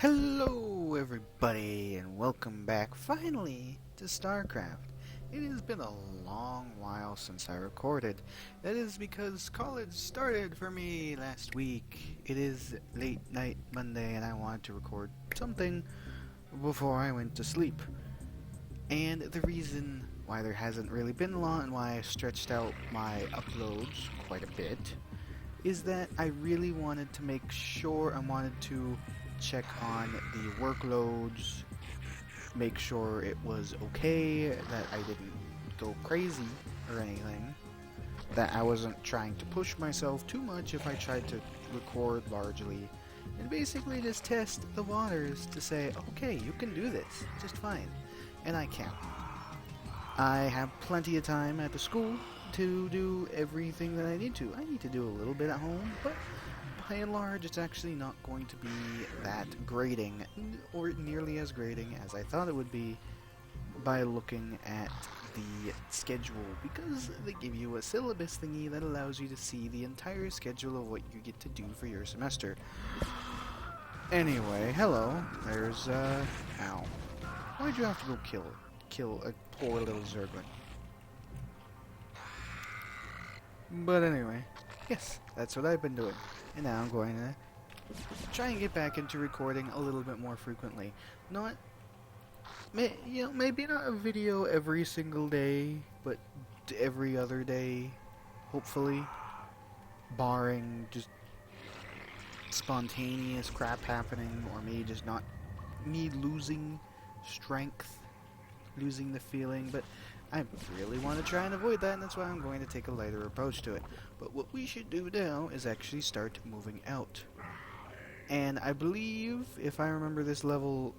Hello everybody and welcome back finally to Starcraft. It has been a long while since I recorded. That is because college started for me last week. It is late night Monday and I wanted to record something before I went to sleep. And the reason why there hasn't really been a lot and why I stretched out my uploads quite a bit is that I really wanted to make sure I wanted to check on the workloads, make sure it was okay, that I didn't go crazy or anything, that I wasn't trying to push myself too much if I tried to record largely, and basically just test the waters to say, okay, you can do this just fine, and I can. I have plenty of time at the school to do everything that I need to. I need to do a little bit at home, but by and large, it's actually not going to be that grating, or nearly as grating as I thought it would be by looking at the schedule, because they give you a syllabus thingy that allows you to see the entire schedule of what you get to do for your semester. Anyway, hello, there's, ow. Why'd you have to go kill a poor little Zergling? But anyway, yes, that's what I've been doing. And now I'm going to try and get back into recording a little bit more frequently. Maybe not a video every single day, but every other day, hopefully. Barring just spontaneous crap happening, or me losing strength, losing the feeling, but I really want to try and avoid that, and that's why I'm going to take a lighter approach to it. But what we should do now is actually start moving out. And I believe, if I remember this level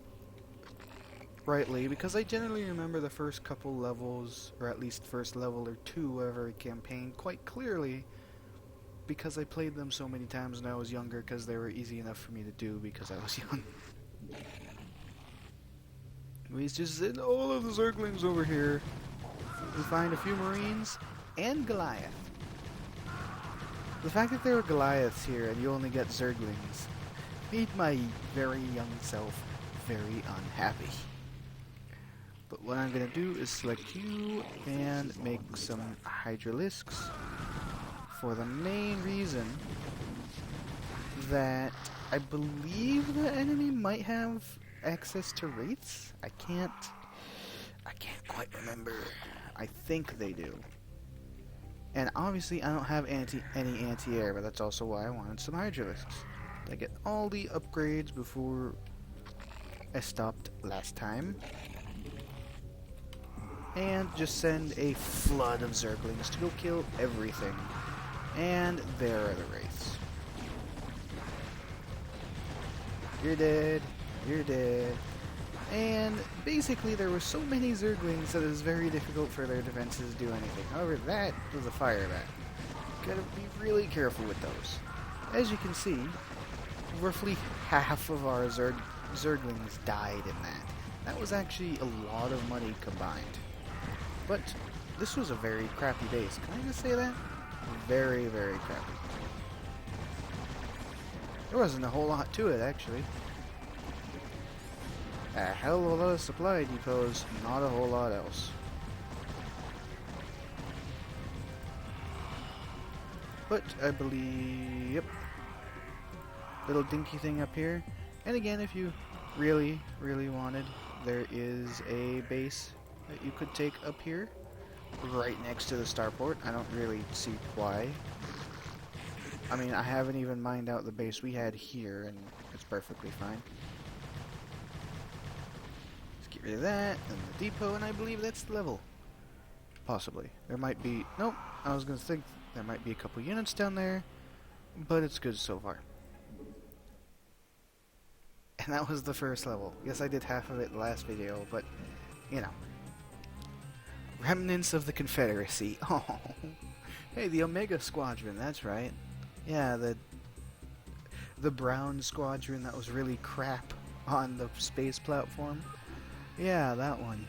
rightly, because I generally remember the first couple levels, or at least first level or two of every campaign quite clearly, because I played them so many times when I was younger, because they were easy enough for me to do because I was young. We just send all of the Zerglings over here. We find a few Marines and Goliath. The fact that there were Goliaths here and you only get Zerglings made my very young self very unhappy. But what I'm going to do is select you and make some Hydralisks for the main reason that I believe the enemy might have access to Wraiths? I can't quite remember. I think they do. And obviously I don't have any anti-air, but that's also why I wanted some Hydralisks. I get all the upgrades before I stopped last time. And just send a flood of Zerglings to go kill everything. And there are the Wraiths. You're dead. You're dead. And basically there were so many Zerglings that it was very difficult for their defenses to do anything. However, that was a fire bat. Gotta be really careful with those. As you can see, roughly half of our Zerglings died in that. That was actually a lot of money combined. But this was a very crappy base. Can I just say that? Very, very crappy. There wasn't a whole lot to it, actually. A hell of a lot of supply depots, not a whole lot else. But I believe, yep, little dinky thing up here. And again, if you really, really wanted, there is a base that you could take up here, right next to the starport. I don't really see why. I mean, I haven't even mined out the base we had here, and it's perfectly fine. Get rid of that, and the depot, and I believe that's the level. Possibly. There might be... Nope, I was going to think there might be a couple units down there, but it's good so far. And that was the first level. Yes, I did half of it in the last video, but, you know. Remnants of the Confederacy. Oh, hey, the Omega Squadron, that's right. Yeah, the brown squadron that was really crap on the space platform. Yeah, that one.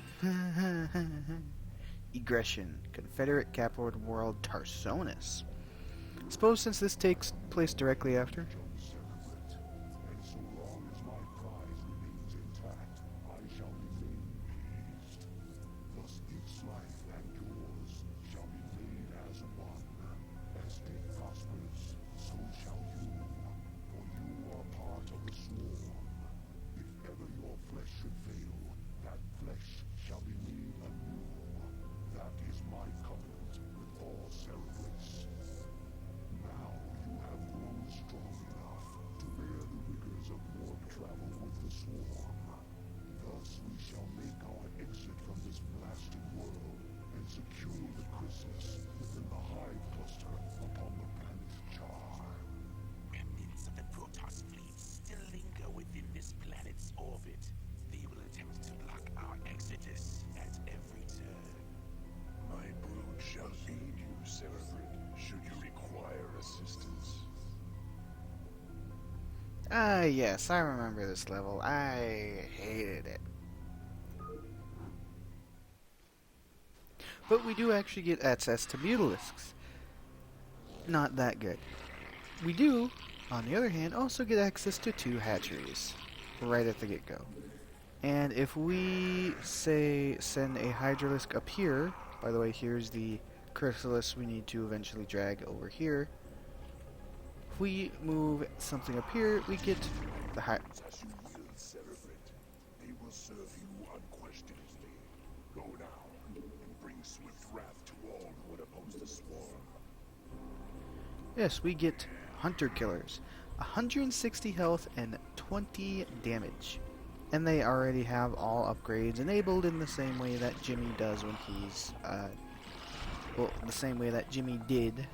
Egression. Confederate Capital World Tarsonis. Suppose since this takes place directly after. Ah, yes, I remember this level. I hated it. But we do actually get access to Mutalisks. Not that good. We do, on the other hand, also get access to 2 hatcheries right at the get-go. And if we, say, send a Hydralisk up here, by the way, here's the Chrysalis we need to eventually drag over here. If we move something up here, we get the Hy... As you will celebrate, they will serve you unquestionably. Go now, and bring swift wrath to all who would oppose the swarm. Yes, we get Hunter Killers. 160 health and 20 damage. And they already have all upgrades enabled in the same way that Jimmy does when he's, well, the same way that Jimmy did.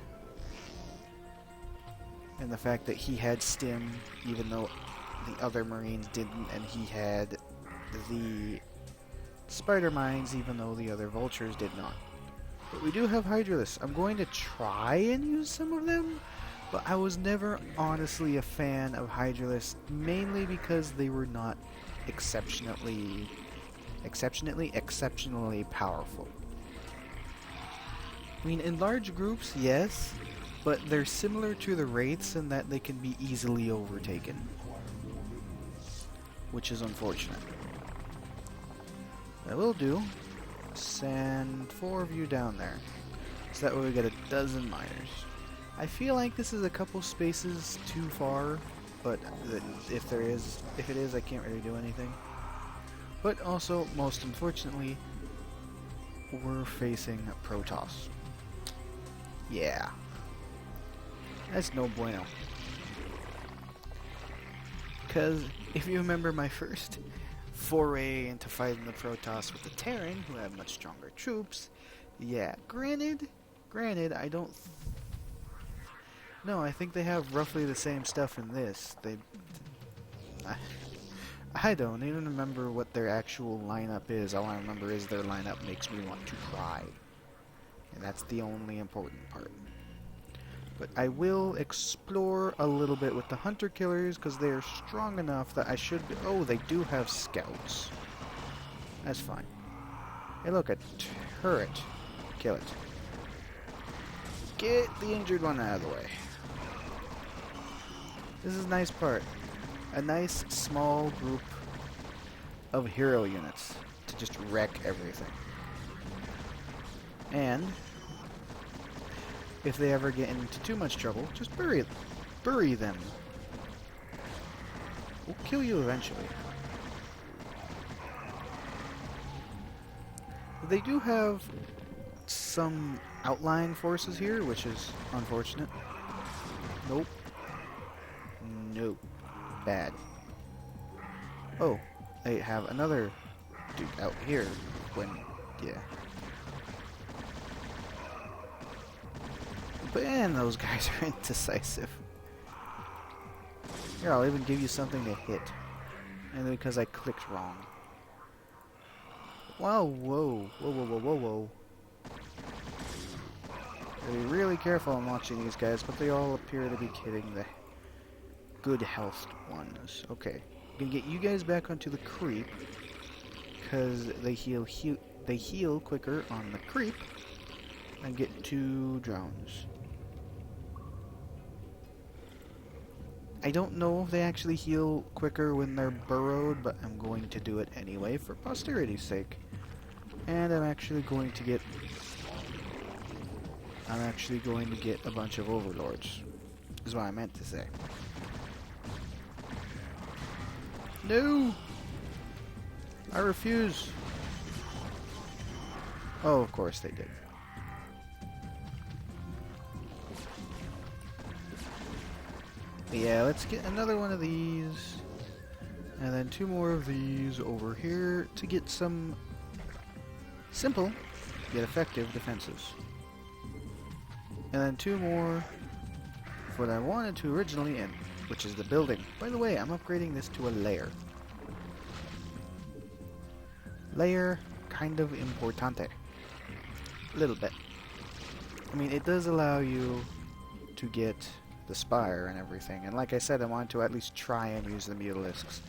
And the fact that he had Stim, even though the other Marines didn't, and he had the Spider Mines, even though the other Vultures did not. But we do have Hydralisks. I'm going to try and use some of them, but I was never honestly a fan of Hydralisks, mainly because they were not exceptionally powerful. I mean, in large groups, yes, but they're similar to the Wraiths in that they can be easily overtaken, which is unfortunate. I will do. Send 4 of you down there, so that way we get a dozen miners. I feel like this is a couple spaces too far, but if it is, I can't really do anything. But also, most unfortunately, we're facing Protoss. Yeah. That's no bueno. Because if you remember my first foray into fighting the Protoss with the Terran, who have much stronger troops, yeah, granted, I don't... No, I think they have roughly the same stuff in this. I don't even remember what their actual lineup is. All I remember is their lineup makes me want to cry. And that's the only important part. But I will explore a little bit with the Hunter Killers, because they are strong enough that I should be... Oh, they do have scouts. That's fine. Hey, look, a turret. Kill it. Get the injured one out of the way. This is a nice part. A nice small group of hero units to just wreck everything. And if they ever get into too much trouble, just bury them. We'll kill you eventually. They do have some outlying forces here, which is unfortunate. Nope. Nope. Bad. Oh, they have another dude out here when, yeah. But and those guys are indecisive. Here, I'll even give you something to hit. And because I clicked wrong. Wow, whoa. Gotta be really careful on watching these guys, but they all appear to be hitting the good health ones. Okay. I'm gonna get you guys back onto the creep, because they heal quicker on the creep, and get 2 drones. I don't know if they actually heal quicker when they're burrowed, but I'm going to do it anyway for posterity's sake. And I'm actually going to get a bunch of overlords, is what I meant to say. No! I refuse. Oh, of course they did. Yeah, let's get another one of these. And then 2 more of these over here to get some simple yet effective defenses. And then 2 more for what I wanted to originally, and which is the building. By the way, I'm upgrading this to a lair. Lair, kind of importante. A little bit. I mean, it does allow you to get the spire and everything. And like I said, I wanted to at least try and use the mutalisks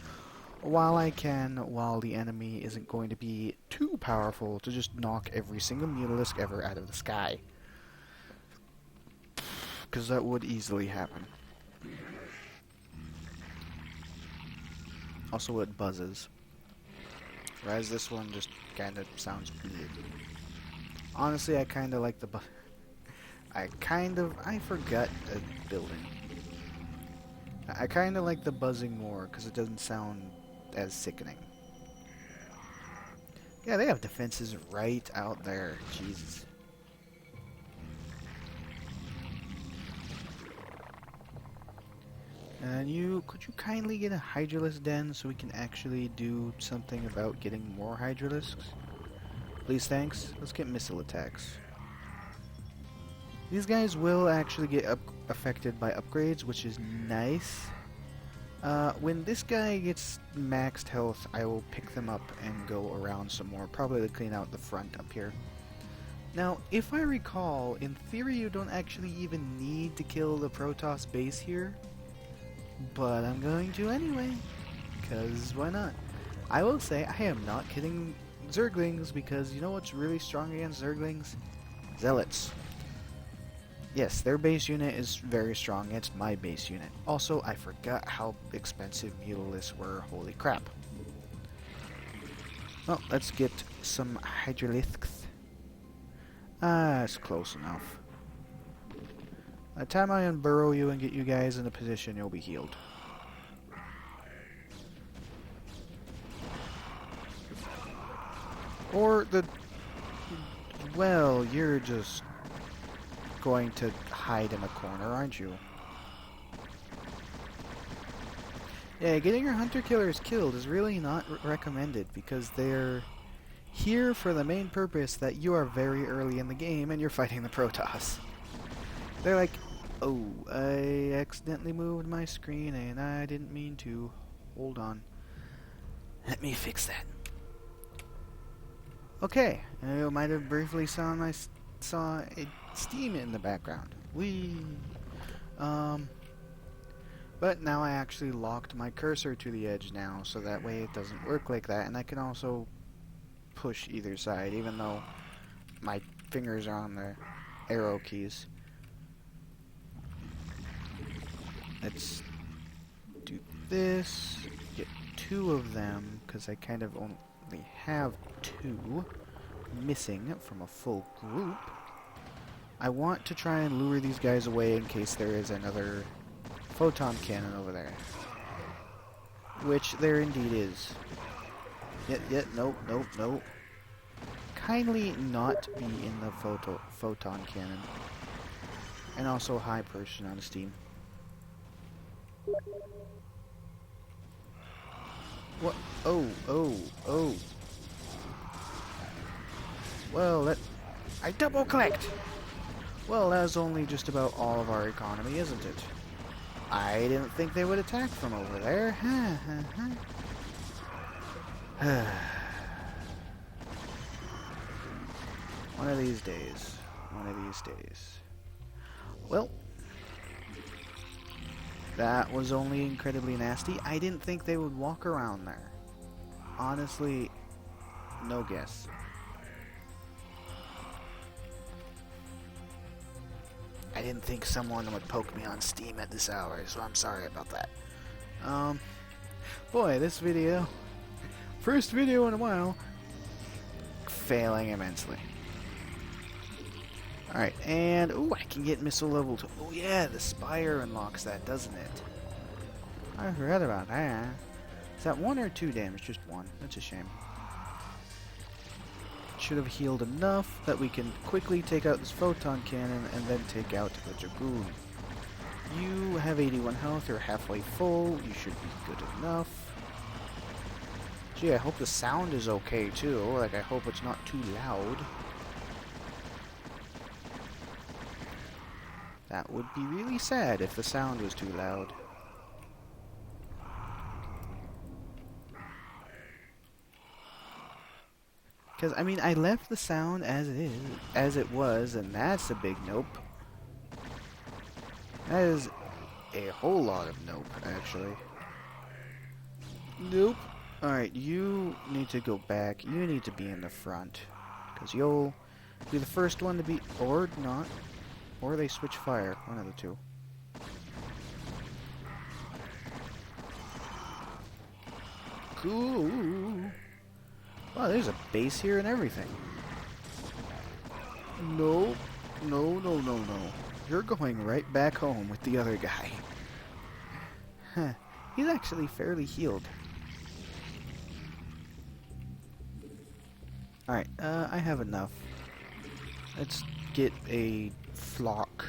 while I can, while the enemy isn't going to be too powerful to just knock every single mutalisk ever out of the sky. Because that would easily happen. Also, it buzzes. Whereas this one just kind of sounds weird. Honestly, I kind of like the I forgot the building. I kind of like the buzzing more because it doesn't sound as sickening. Yeah, they have defenses right out there. Jesus. And could you kindly get a Hydralisk den so we can actually do something about getting more Hydralisks? Please, thanks. Let's get missile attacks. These guys will actually get affected by upgrades, which is nice. When this guy gets maxed health, I will pick them up and go around some more, probably to clean out the front up here. Now, if I recall, in theory you don't actually even need to kill the Protoss base here, but I'm going to anyway, because why not? I will say I am not kidding Zerglings, because you know what's really strong against Zerglings? Zealots. Yes, their base unit is very strong against my base unit. Also, I forgot how expensive mutalisks were. Holy crap. Well, let's get some Hydralisks. It's close enough. By the time I unburrow you and get you guys in a position, you'll be healed. Or well, you're just going to hide in a corner, aren't you? Yeah, getting your hunter killers killed is really not recommended because they're here for the main purpose that you are very early in the game and you're fighting the Protoss. They're like, oh, I accidentally moved my screen and I didn't mean to. Hold on. Let me fix that. Okay, you might have briefly saw a steam in the background. But now I actually locked my cursor to the edge now, so that way it doesn't work like that, and I can also push either side, even though my fingers are on the arrow keys. Let's do this, get 2 of them, because I kind of only have 2 missing from a full group. I want to try and lure these guys away in case there is another photon cannon over there. Which there indeed is. Nope. Kindly not be in the photon cannon. And also high person on Steam. What? Oh. Well, I double clicked! Well, that's only just about all of our economy, isn't it? I didn't think they would attack from over there. One of these days. Well, that was only incredibly nasty. I didn't think they would walk around there. Honestly, no guess. I didn't think someone would poke me on Steam at this hour, so I'm sorry about that. Boy, this video, first video in a while, failing immensely. Alright, and, ooh, I can get missile level 2. Oh yeah, the Spire unlocks that, doesn't it? I forgot about that. Is that 1 or 2 damage? Just 1. That's a shame. Should have healed enough that we can quickly take out this photon cannon and then take out the Dragoon. You have 81 health, you're halfway full, you should be good enough. Gee, I hope the sound is okay too, like I hope it's not too loud. That would be really sad if the sound was too loud. Because, I mean, I left the sound as it was, and that's a big nope. That is a whole lot of nope, actually. Nope. Alright, you need to go back. You need to be in the front. Because you'll be the first one to be... Or not. Or they switch fire. One of the two. Cool. Wow, there's a base here and everything. No. No, no, no, no. You're going right back home with the other guy. Huh. He's actually fairly healed. Alright, I have enough. Let's get a flock.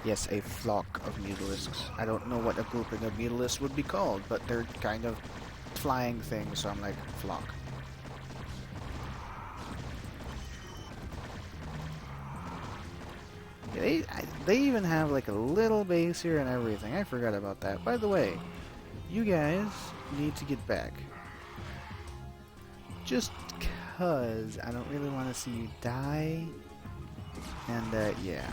Yes, a flock of mutalisks. I don't know what a grouping of mutalisks would be called, but they're kind of flying things, so I'm like, flock. Yeah, they even have like a little base here and everything. I forgot about that. By the way, you guys need to get back. Just cause I don't really want to see you die. And yeah.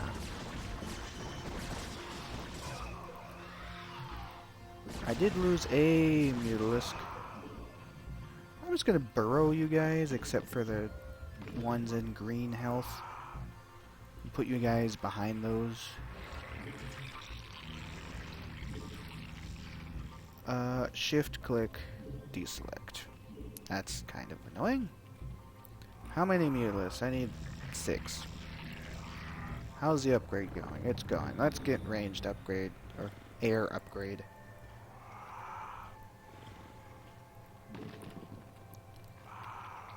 I did lose a mutalisk. I'm just gonna burrow you guys, except for the ones in green health. Put you guys behind those. Shift click, deselect. That's kind of annoying. How many mutalisks? I need 6. How's the upgrade going? It's going. Let's get ranged upgrade, or air upgrade.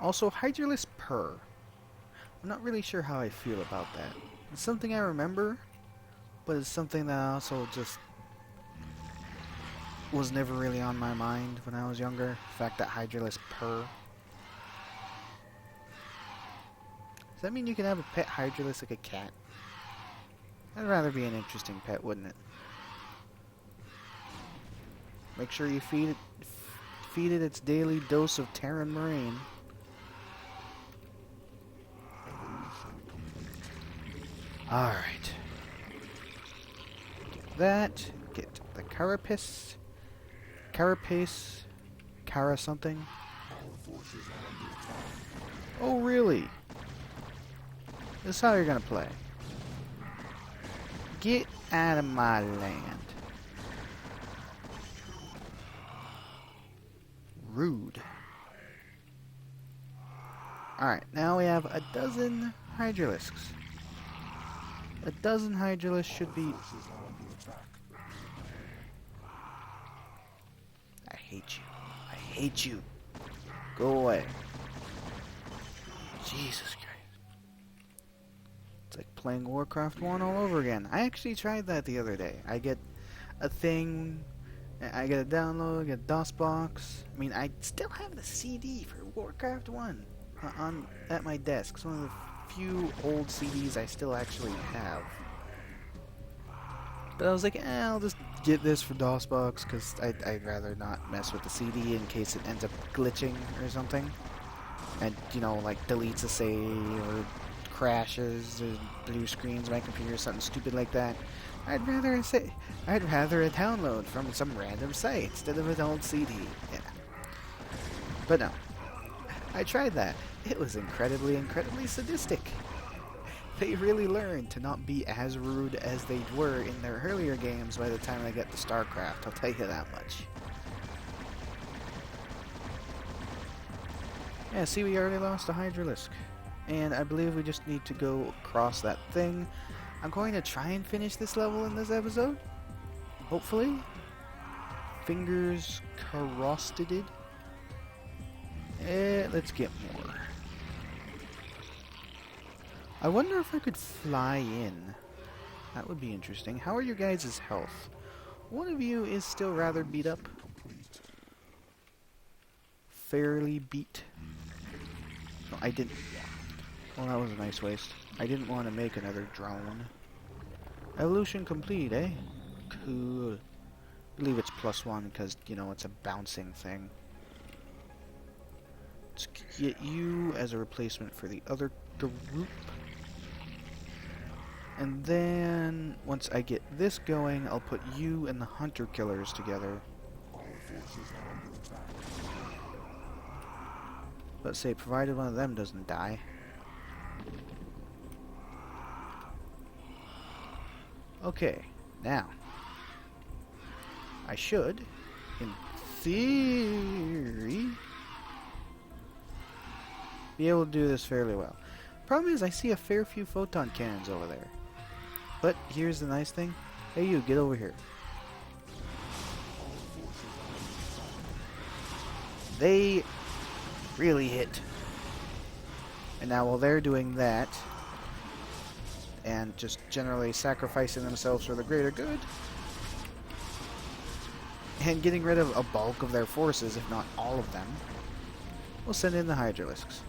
Also, Hydralisk Per. I'm not really sure how I feel about that. It's something I remember, but it's something that also just was never really on my mind when I was younger. The fact that Hydralisk Per. Does that mean you can have a pet Hydralisk like a cat? That'd rather be an interesting pet, wouldn't it? Make sure you feed it its daily dose of Terran Marine. Alright. Get that. Get the Carapace. Cara something. Oh, really? This is how you're gonna play. Get out of my land. Rude. Alright, now we have a dozen Hydralisks. A dozen Hydralisks should be... I hate you. I hate you. Go away. Jesus Christ. It's like playing Warcraft 1 all over again. I actually tried that the other day. I get a thing, I get a download, I get a DOS box. I mean, I still have the CD for Warcraft 1 at my desk. It's one of the few old CDs I still actually have. But I was like, I'll just get this for DOSBox because I'd rather not mess with the CD in case it ends up glitching or something. And, you know, like deletes a save or crashes or blue screens my computer, something stupid like that. I'd rather a download from some random site instead of an old CD. Yeah. But no. I tried that. It was incredibly sadistic. They really learned to not be as rude as they were in their earlier games by the time they get to Starcraft, I'll tell you that much. Yeah, see, we already lost a Hydralisk. And I believe we just need to go across that thing. I'm going to try and finish this level in this episode. Hopefully. Fingers crossed. Let's get more. I wonder if I could fly in. That would be interesting. How are your guys' health? One of you is still rather beat up. Fairly beat. No, I didn't. Well, that was a nice waste. I didn't want to make another drone. Evolution complete, eh? Cool. I believe it's +1 because, you know, it's a bouncing thing. Let's get you as a replacement for the other group. And then, once I get this going, I'll put you and the hunter killers together. Let's say, provided one of them doesn't die. Okay, now, I should, in theory, be able to do this fairly well. Problem is, I see a fair few photon cannons over there. But here's the nice thing. Hey you, get over here. They really hit. And now while they're doing that, and just generally sacrificing themselves for the greater good, and getting rid of a bulk of their forces, if not all of them, we'll send in the Hydralisks.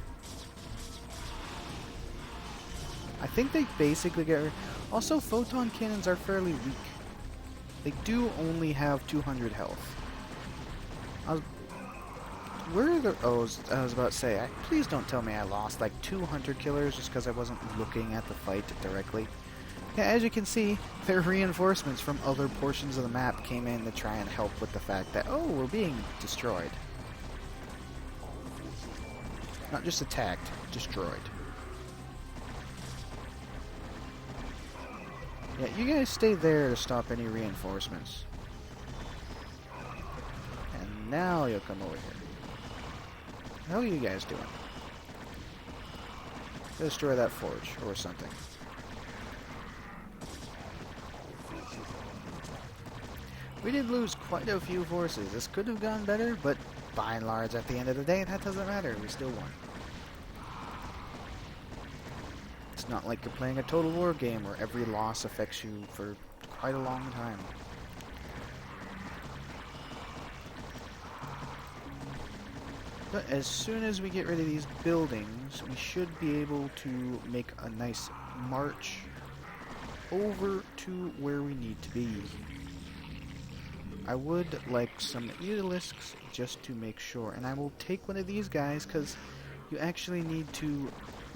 I think they basically get... Also, photon cannons are fairly weak. They do only have 200 health. Where are the... Oh, I was about to say, please don't tell me I lost like 200 killers just because I wasn't looking at the fight directly. Yeah, as you can see, their reinforcements from other portions of the map came in to try and help with the fact that, oh, we're being destroyed. Not just attacked, destroyed. Yeah, you guys stay there to stop any reinforcements. And now you'll come over here. How are you guys doing? Destroy that forge or something. We did lose quite a few forces. This could have gone better, but by and large, at the end of the day, that doesn't matter. We still won. It's not like you're playing a Total War game where every loss affects you for quite a long time. But as soon as we get rid of these buildings, we should be able to make a nice march over to where we need to be. I would like some Mutalisks just to make sure, and I will take one of these guys because you actually need to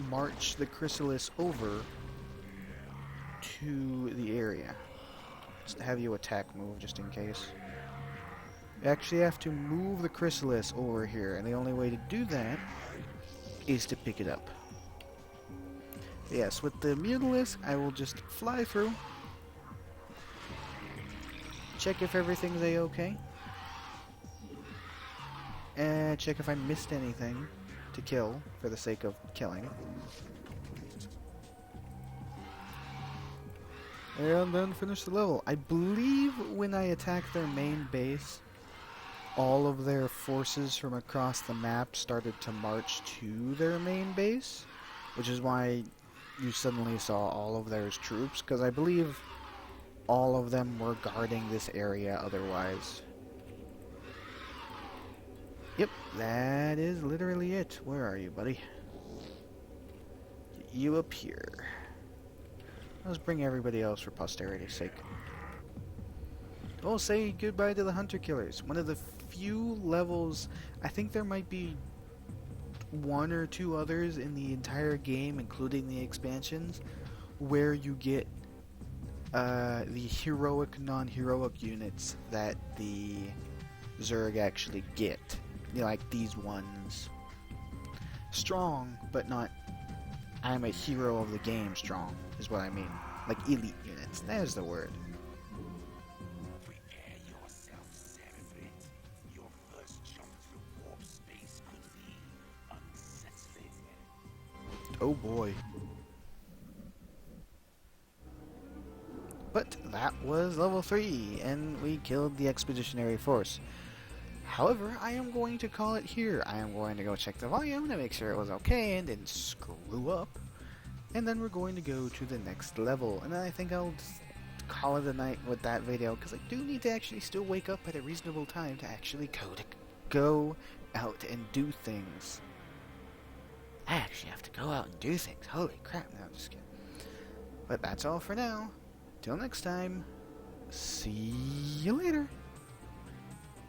march the Chrysalis over to the area. Just to have you attack move just in case. You actually have to move the Chrysalis over here, and the only way to do that is to pick it up. Yes, with the Mutalisk, I will just fly through, check if everything's a-okay, and check if I missed anything to kill for the sake of killing. And then finish the level. I believe when I attacked their main base, all of their forces from across the map started to march to their main base, which is why you suddenly saw all of their troops, because I believe all of them were guarding this area otherwise. Yep, that is literally it. Where are you, buddy? You up here. Let's bring everybody else for posterity's sake. We'll say goodbye to the hunter killers. One of the few levels, I think there might be one or two others in the entire game, including the expansions, where you get the heroic, non-heroic units that the Zerg actually get. You know, like these ones. Strong, but not I'm a hero of the game strong, is what I mean. Like elite units. There's the word. Prepare yourself, Seraphin. Your first jump through warp space could be unsettling. Oh boy. But that was level 3, and we killed the expeditionary force. However, I am going to call it here. I am going to go check the volume to make sure it was okay and didn't screw up. And then we're going to go to the next level. And then I think I'll just call it a night with that video, because I do need to actually still wake up at a reasonable time to actually go out and do things. I actually have to go out and do things. Holy crap, no, I'm just kidding. But that's all for now. Till next time, see you later.